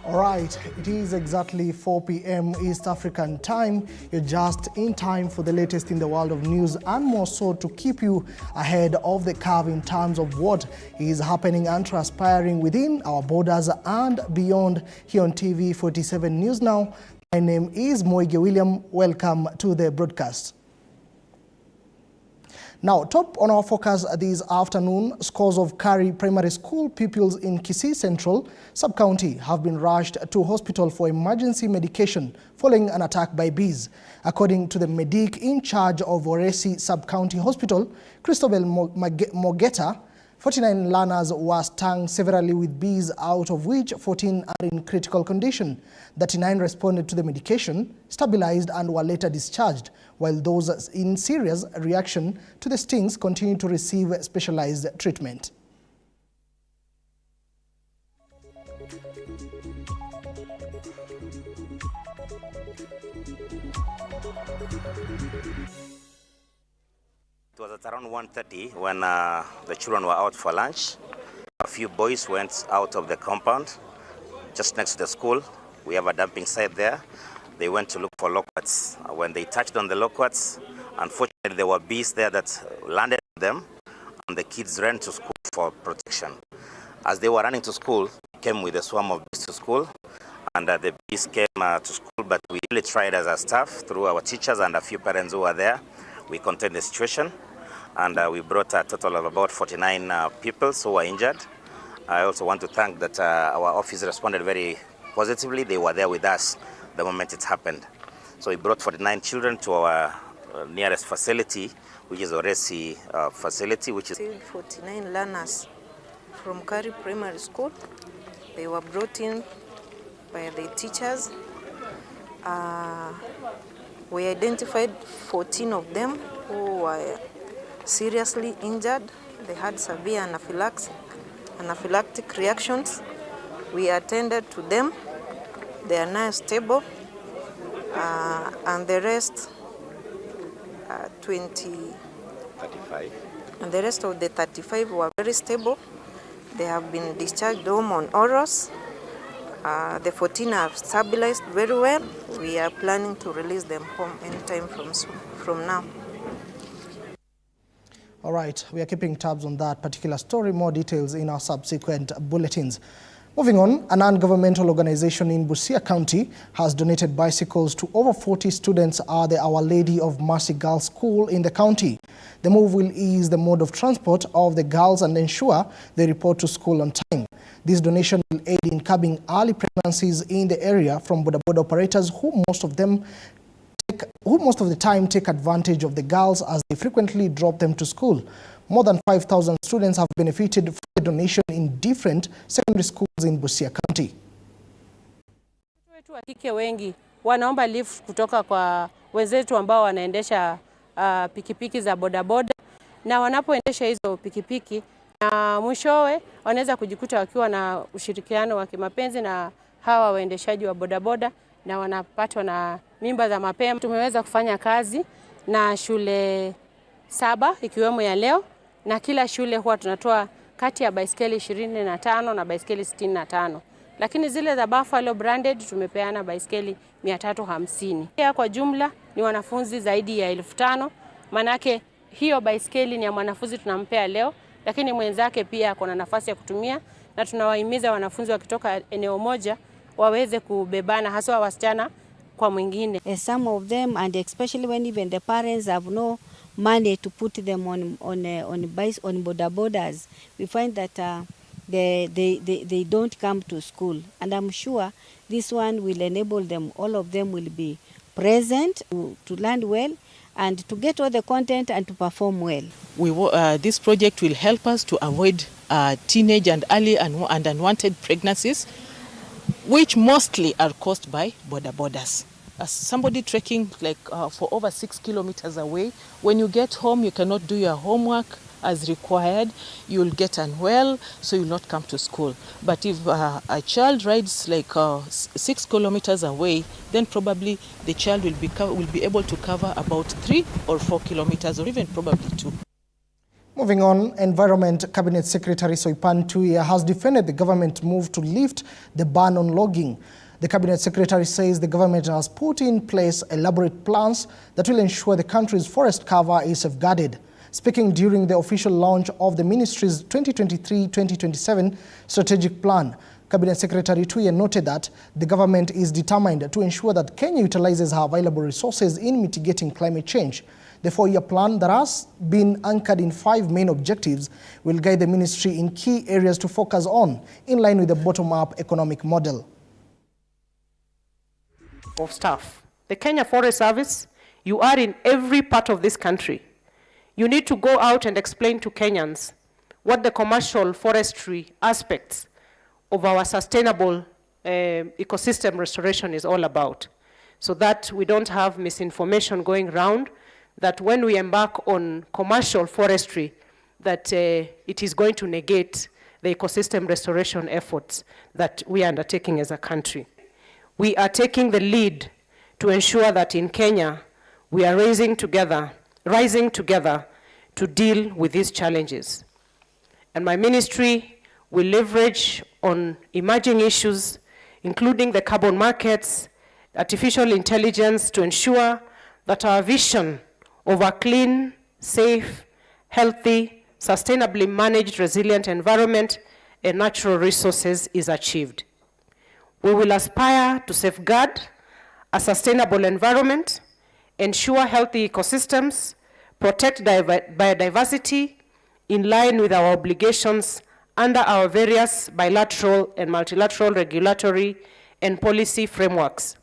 All right, it is exactly 4 p.m. East African time. You're just in time for the latest in the world of news and more so to keep you ahead of the curve in terms of what is happening and transpiring within our borders and beyond here on TV 47 News Now. My name is Moige William. Welcome to the broadcast. Now, top on our focus this afternoon, scores of Kari Primary School pupils in Kisii Central Sub-County have been rushed to hospital for emergency medication following an attack by bees. According to the medic in charge of Oresi Sub-County Hospital, Christobel Mogeta, 49 learners were stung severely with bees, out of which 14 are in critical condition. 39 responded to the medication, stabilized and were later discharged, while those in serious reaction to the stings continue to receive specialized treatment. It was at around 1:30 when the children were out for lunch. A few boys went out of the compound just next to the school. We have a dumping site there. They went to look for loquats. When they touched on the loquats, unfortunately there were bees there that landed on them, and the kids ran to school for protection. As they were running to school, they came with a swarm of bees to school, and the bees came to school, but we really tried as a staff, through our teachers and a few parents who were there. We contained the situation, and we brought a total of about 49 people who were injured. I also want to thank that our office responded very positively. They were there with us the moment it happened. So we brought 49 children to our nearest facility, which is Oresi facility, which is 49 learners from Kari Primary School. They were brought in by the teachers. We identified 14 of them who were seriously injured. They had severe anaphylactic reactions. We attended to them. They are now stable, and the rest 35. And the rest of the 35 were very stable. They have been discharged home on OROS. The 14 have stabilized very well. We are planning to release them home anytime from now. All right, we are keeping tabs on that particular story. More details in our subsequent bulletins. Moving on, a non-governmental organization in Busia County has donated bicycles to over 40 students at the Our Lady of Mercy Girls School in the county. The move will ease the mode of transport of the girls and ensure they report to school on time. This donation will aid in curbing early pregnancies in the area from boda operators who most of the time take advantage of the girls as they frequently drop them to school. More than 5,000 students have benefited from the donation in different secondary schools in Busia County. Wetu wa kike wengi wanaomba lift kutoka kwa wenzetu ambao wanaendesha pikipiki za bodaboda, na wanapoendesha hizo pikipiki na mwishowe wanaweza kujikuta wakiwa na ushirikiano wa kimapenzi na hawa waendeshaji wa bodaboda na wanapatwa na mimba za mapema. Tumeweza kufanya kazi na shule 7 ikiwemo ya leo, na kila shule huwa tunatoa kati ya baiskeli 25 na baiskeli 65. Lakini zile za Buffalo branded tumepeana baiskeli 350. Kwa jumla ni wanafunzi zaidi ya 5,000. Manake hiyo baiskeli ni ya mwanafunzi tunampea leo, lakini mwenzake pia kuna nafasi ya kutumia, na tunawahimiza wanafunzi wakitoka eneo moja waweze kubebana, hasa wasichana kwa mwingine. Some of them, and especially when even the parents have no money to put them on boda bodas, we find that they don't come to school, and I'm sure this one will enable them. All of them will be present to learn well and to get all the content and to perform well. This project will help us to avoid teenage and early and unwanted pregnancies, which mostly are caused by bodas. As somebody trekking for over 6 kilometers away, when you get home, you cannot do your homework as required. You'll get unwell, so you'll not come to school. But if a child rides 6 kilometers away, then probably the child will be able to cover about 3 or 4 kilometers, or even probably 2. Moving on, Environment Cabinet Secretary Soipan Tuya has defended the government move to lift the ban on logging. The Cabinet Secretary says the government has put in place elaborate plans that will ensure the country's forest cover is safeguarded. Speaking during the official launch of the ministry's 2023-2027 strategic plan, Cabinet Secretary Tuya noted that the government is determined to ensure that Kenya utilizes her available resources in mitigating climate change. The 4-year plan that has been anchored in 5 main objectives will guide the ministry in key areas to focus on, in line with the bottom-up economic model. Of staff. The Kenya Forest Service, you are in every part of this country. You need to go out and explain to Kenyans what the commercial forestry aspects of our sustainable ecosystem restoration is all about, so that we don't have misinformation going around that when we embark on commercial forestry, that it is going to negate the ecosystem restoration efforts that we are undertaking as a country. We are taking the lead to ensure that in Kenya, we are rising together to deal with these challenges. And my ministry will leverage on emerging issues, including the carbon markets, artificial intelligence, to ensure that our vision of a clean, safe, healthy, sustainably managed, resilient environment and natural resources is achieved. We will aspire to safeguard a sustainable environment, ensure healthy ecosystems, protect biodiversity in line with our obligations under our various bilateral and multilateral regulatory and policy frameworks.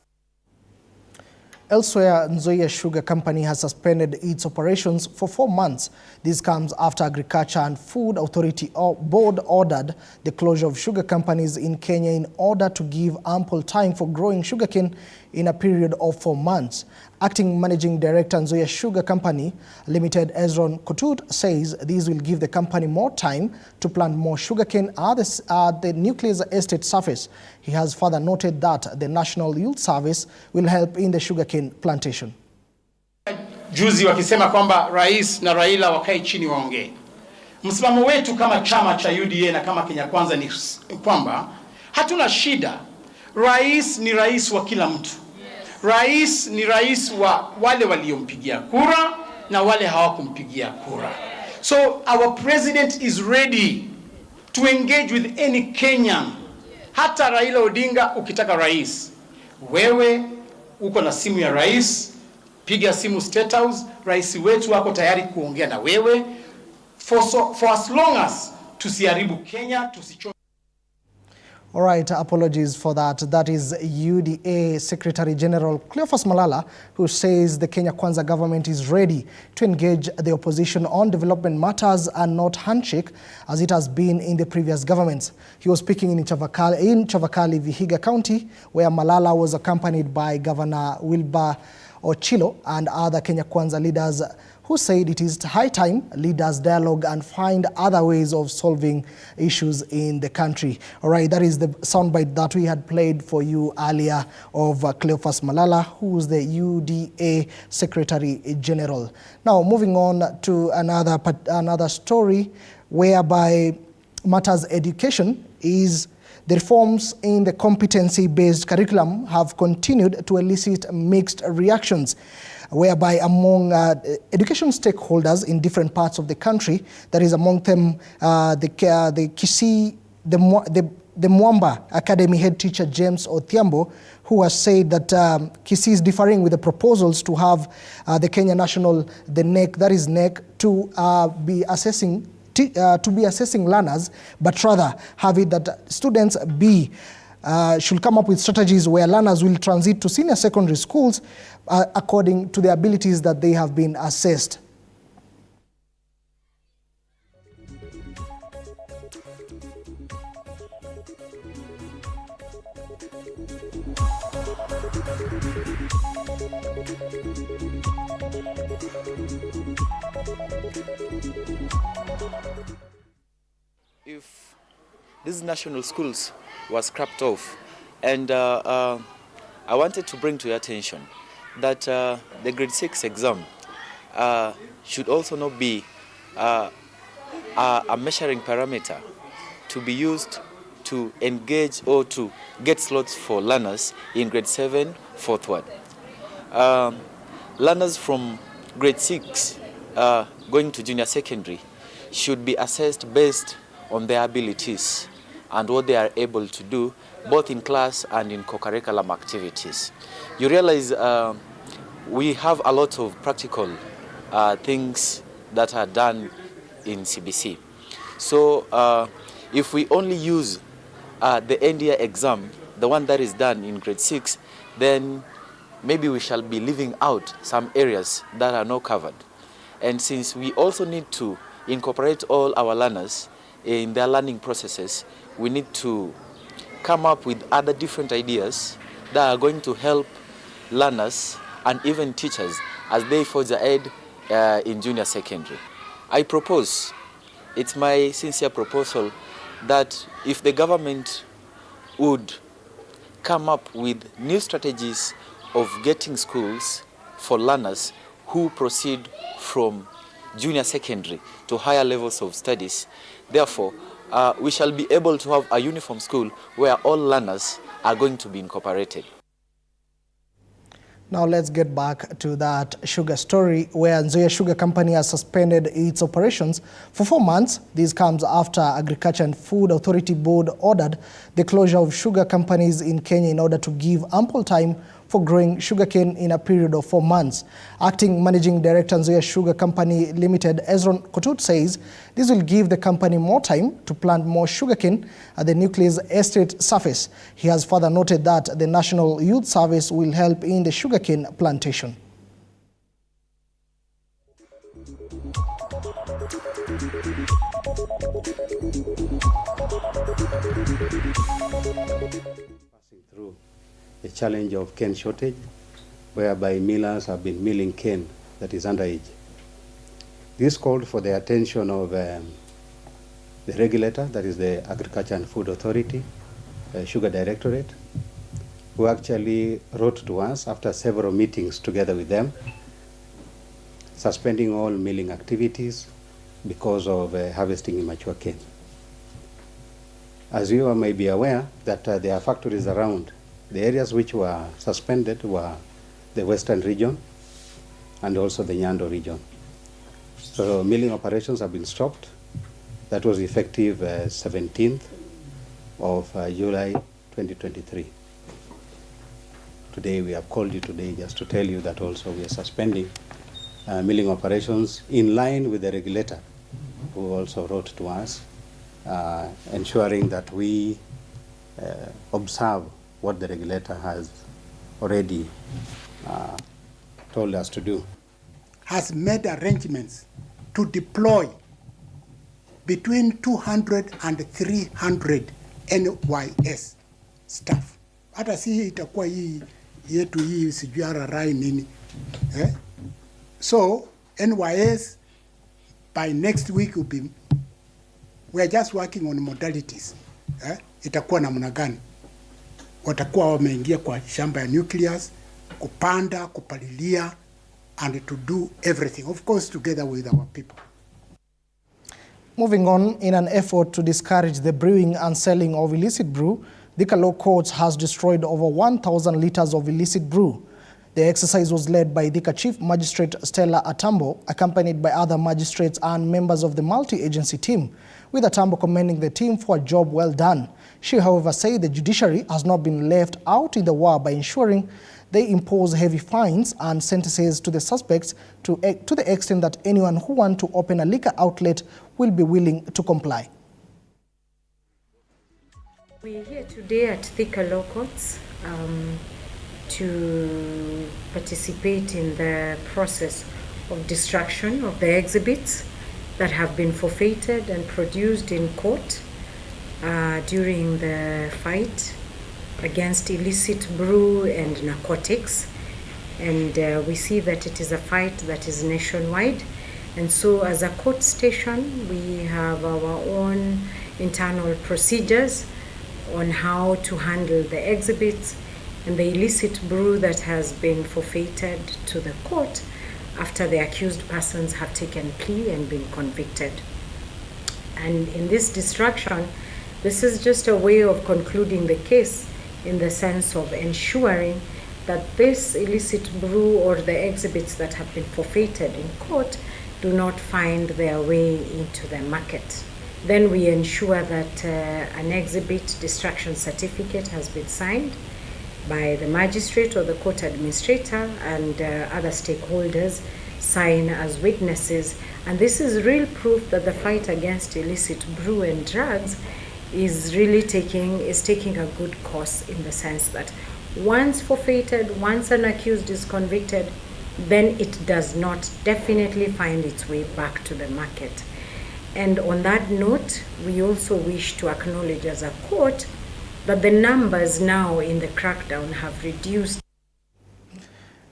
Elsewhere, Nzoia Sugar Company has suspended its operations for 4 months. This comes after Agriculture and Food Authority Board ordered the closure of sugar companies in Kenya in order to give ample time for growing sugarcane in a period of 4 months. Acting Managing Director Nzoia Sugar Company Limited Ezron Kotut says this will give the company more time to plant more sugarcane at the nucleus estate surface. He has further noted that the National Youth Service will help in the sugarcane plantation. Juzi wakisema kwamba Rais na Raila wakae chini waongee. Msimamo wetu kama chama cha UDA na kama Kenya Kwanza ni kwamba hatuna shida. Rais ni rais wa kila mtu. Rais ni rais wa wale waliompigia kura na wale hawakumpigia kura. So our president is ready to engage with any Kenyan. Hata Raila Odinga ukitaka rais, wewe uko na simu ya rais, piga simu State House, rais wetu wako tayari kuongea na wewe for as long as tusiharibu Kenya, tusicho. All right, apologies for that. That is UDA Secretary General Cleophas Malala, who says the Kenya Kwanza government is ready to engage the opposition on development matters and not handshake, as it has been in the previous governments. He was speaking in Chavakali, Vihiga County, where Malala was accompanied by Governor Wilbur Ochilo and other Kenya Kwanza leaders, who said it is high time leaders dialogue and find other ways of solving issues in the country. All right, that is the soundbite that we had played for you earlier of Cleophas Malala, who is the UDA Secretary General. Now, moving on to another story whereby matters education is the reforms in the competency-based curriculum have continued to elicit mixed reactions, whereby among education stakeholders in different parts of the country, there is among them the Kisii, the Mwamba Academy head teacher James Othiambo, who has said that Kisii is differing with the proposals to have the Kenya National, the NEC, that is NEC, to be assessing learners, but rather have it that students should come up with strategies where learners will transit to senior secondary schools according to the abilities that they have been assessed. If these national schools were scrapped off, and I wanted to bring to your attention that the grade 6 exam should also not be a measuring parameter to be used to engage or to get slots for learners in grade 7 forthward. Learners from grade 6 going to junior secondary should be assessed based on their abilities and what they are able to do, both in class and in co-curriculum activities. You realize we have a lot of practical things that are done in CBC. So if we only use the end year exam, the one that is done in grade 6, then maybe we shall be leaving out some areas that are not covered. And since we also need to incorporate all our learners in their learning processes, we need to come up with other different ideas that are going to help learners and even teachers as they forge ahead in junior secondary. I propose, it's my sincere proposal, that if the government would come up with new strategies of getting schools for learners who proceed from junior secondary to higher levels of studies, therefore, we shall be able to have a uniform school where all learners are going to be incorporated. Now let's get back to that sugar story where Nzoia Sugar Company has suspended its operations for 4 months. This comes after Agriculture and Food Authority Board ordered the closure of sugar companies in Kenya in order to give ample time for growing sugarcane in a period of 4 months. Acting Managing Director Nzoia Sugar Company Limited, Ezron Kotut, says this will give the company more time to plant more sugarcane at the nucleus estate surface. He has further noted that the National Youth Service will help in the sugarcane plantation. Passing through the challenge of cane shortage, whereby millers have been milling cane that is underage. This called for the attention of the regulator, that is the Agriculture and Food Authority, Sugar Directorate, who actually wrote to us after several meetings together with them, suspending all milling activities because of harvesting immature cane. As you may be aware, that there are factories around. The areas which were suspended were the Western region and also the Nyando region. So milling operations have been stopped. That was effective 17th of July 2023. Today we have called you today just to tell you that also we are suspending milling operations in line with the regulator, who also wrote to us, ensuring that we observe what the regulator has already told us to do. Has made arrangements to deploy between 200 and 300 NYS staff. Hata si itakuwa hii yetu hii sijui RRI nini. So NYS by next week will be, we are just working on modalities. Itakuwa namna gani? Watakuwa wameingia kwa shamba ya nucleus, kupanda, kupalilia, and to do everything, of course, together with our people. Moving on, in an effort to discourage the brewing and selling of illicit brew, Thika Law Courts has destroyed over 1,000 liters of illicit brew. The exercise was led by Thika Chief Magistrate Stella Atambo, accompanied by other magistrates and members of the multi-agency team, with Atambo commending the team for a job well done. She, however, said the judiciary has not been left out in the war by ensuring they impose heavy fines and sentences to the suspects to the extent that anyone who wants to open a liquor outlet will be willing to comply. We are here today at Thika Law Courts to participate in the process of destruction of the exhibits that have been forfeited and produced in court during the fight against illicit brew and narcotics. And we see that it is a fight that is nationwide. And so as a court station, we have our own internal procedures on how to handle the exhibits and the illicit brew that has been forfeited to the court after the accused persons have taken plea and been convicted. And in this destruction, this is just a way of concluding the case in the sense of ensuring that this illicit brew or the exhibits that have been forfeited in court do not find their way into the market. Then we ensure that an exhibit destruction certificate has been signed by the magistrate or the court administrator, and other stakeholders sign as witnesses. And this is real proof that the fight against illicit brew and drugs is really taking a good course, in the sense that once forfeited, once an accused is convicted, then it does not definitely find its way back to the market. And on that note, we also wish to acknowledge as a court that the numbers now in the crackdown have reduced.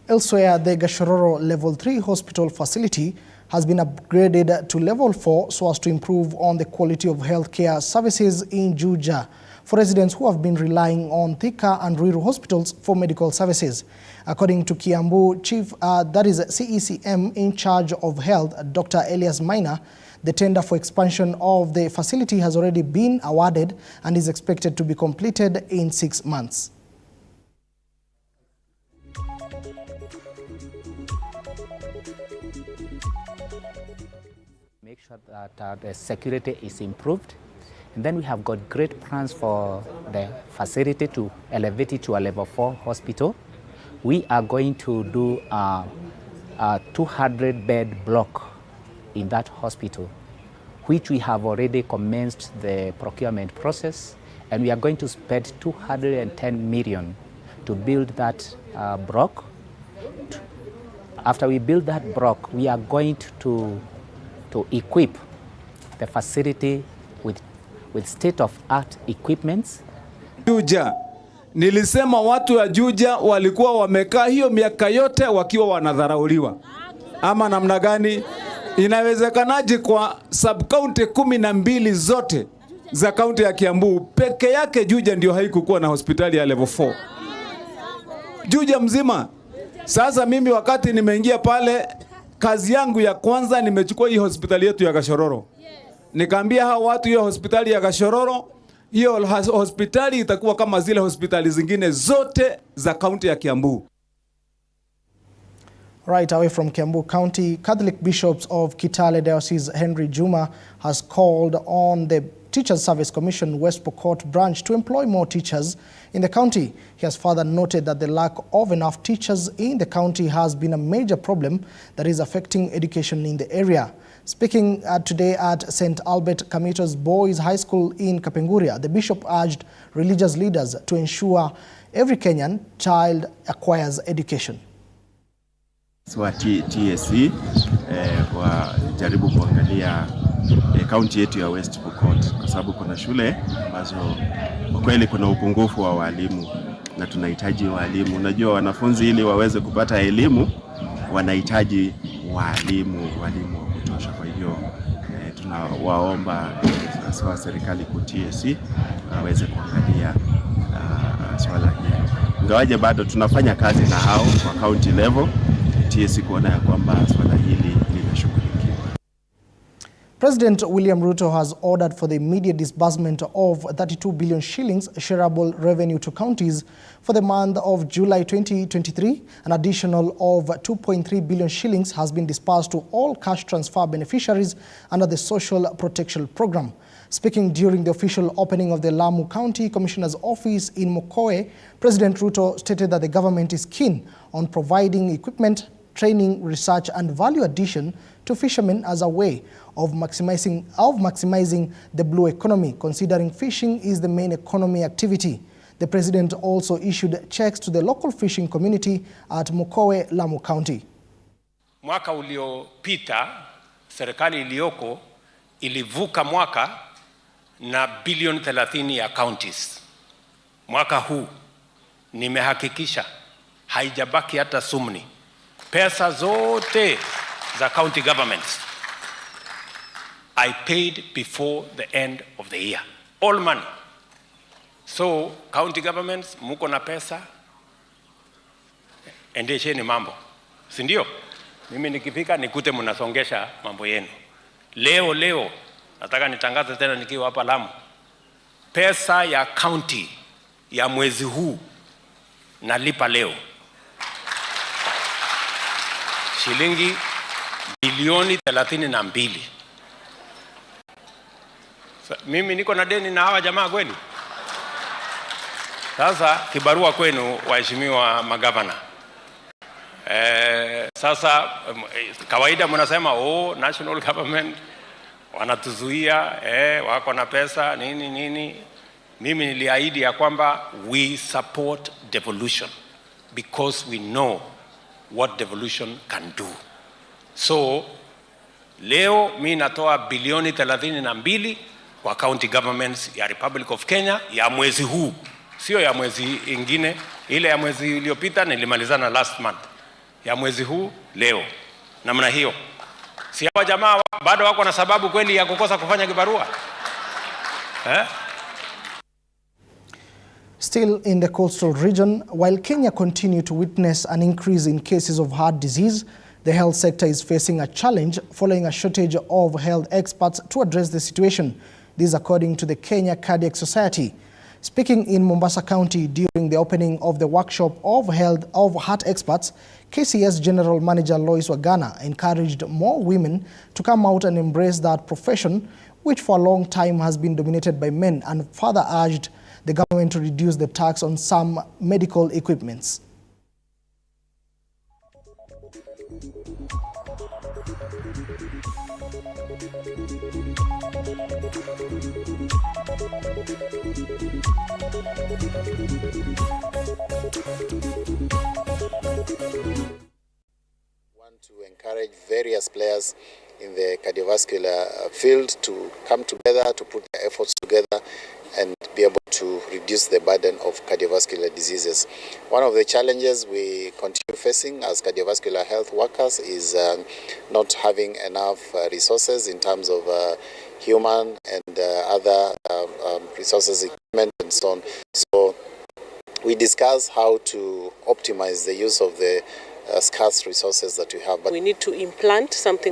Elsewhere, the Gashororo Level 3 hospital facility has been upgraded to Level 4 so as to improve on the quality of healthcare services in Juja for residents who have been relying on Thika and Ruiru hospitals for medical services. According to Kiambu Chief, that is CECM in charge of health, Dr. Elias Maina, the tender for expansion of the facility has already been awarded and is expected to be completed in 6 months. Make sure that the security is improved. And then we have got great plans for the facility to elevate it to a Level 4 hospital. We are going to do a 200-bed block in that hospital, which we have already commenced the procurement process, and we are going to spend 210 million to build that block. After we build that block, we are going to equip the facility with state-of-art equipments. Juja, nilisema watu wa Juja walikuwa wamekaa hiyo miaka yote wakiwa wanadharauliwa. Ama namna gani? Inawezekanaje kwa sub-county 12 zote za kaunti ya Kiambu peke yake Juja ndio haikukuwa na hospitali ya Level 4? Juja mzima. Sasa mimi wakati nimeingia pale, kazi yangu ya kwanza nimechukua hii hospitali yetu ya Gashororo. Nikaambia hao watu hiyo hospitali ya Gashororo, hiyo hospitali itakuwa kama zile hospitali zingine zote za kaunti ya Kiambu. Right away from Kiambu County, Catholic Bishops of Kitale Diocese Henry Juma has called on the Teachers Service Commission West Pokot branch to employ more teachers in the county. He has further noted that the lack of enough teachers in the county has been a major problem that is affecting education in the area. Speaking today at St. Albert Camitos Boys High School in Kapenguria, the bishop urged religious leaders to ensure every Kenyan child acquires education. Wa TSC wajaribu kuangalia kaunti yetu ya West Pokot, kwa sababu kuna shule ambazo kwa kweli kuna upungufu wa walimu na tunahitaji walimu. Unajua wanafunzi ili waweze kupata elimu wanahitaji walimu wa kutosha. Kwa hivyo tunawaomba sasa serikali kwa TSC waweze kuangalia swala hili. Ingawaje bado tunafanya kazi na hao kwa county level, TSC kuona ya kwamba swala hili linashughulikiwa. President William Ruto has ordered for the immediate disbursement of 32 billion shillings shareable revenue to counties for the month of July 2023. An additional of 2.3 billion shillings has been disbursed to all cash transfer beneficiaries under the Social Protection Program. Speaking during the official opening of the Lamu County Commissioner's Office in Mokoe, President Ruto stated that the government is keen on providing equipment, training, research and value addition to fishermen as a way of maximizing the blue economy, considering fishing is the main economy activity. The president also issued checks to the local fishing community at Mokoe, Lamu County. Mwaka uliopita serikali iliyoko ilivuka mwaka na bilioni 30 ya counties. Mwaka huu nimehakikisha haijabaki hata sumni. Pesa zote za county governments I paid before the end of the year. All money. So county governments muko na pesa, endesheni mambo. Si ndio? Mimi nikifika nikute mnasongesha mambo yenu. Leo nataka nitangaze tena nikiwa hapa Lamu, pesa ya county ya mwezi huu nalipa leo shilingi bilioni 32. Mimi niko na deni na hawa jamaa kweli? Sasa kibarua kwenu waheshimiwa magavana. Sasa kawaida mnasema national government wanatuzuia, wako na pesa nini. Mimi niliahidi ya kwamba we support devolution because we know what devolution can do. So leo mimi natoa bilioni 32 kwa county governments ya Republic of Kenya ya mwezi huu, sio ya mwezi ingine. Ile ya mwezi uliopita nilimalizana last month. Ya mwezi huu leo. Namna hiyo. Si hawa jamaa bado wako na sababu kweli ya kukosa kufanya kibarua? Still in the coastal region, while Kenya continue to witness an increase in cases of heart disease, the health sector is facing a challenge following a shortage of health experts to address the situation. This according to the Kenya Cardiac Society. Speaking in Mombasa County during the opening of the workshop of heart experts, KCS General Manager Lois Wagana encouraged more women to come out and embrace that profession, which for a long time has been dominated by men, and further urged the government to reduce the tax on some medical equipments. To encourage various players in the cardiovascular field to come together, to put their efforts together and be able to reduce the burden of cardiovascular diseases. One of the challenges we continue facing as cardiovascular health workers is not having enough resources in terms of human and other resources, equipment and so on. So we discuss how to optimize the use of the scarce resources that we have. But we need to implant something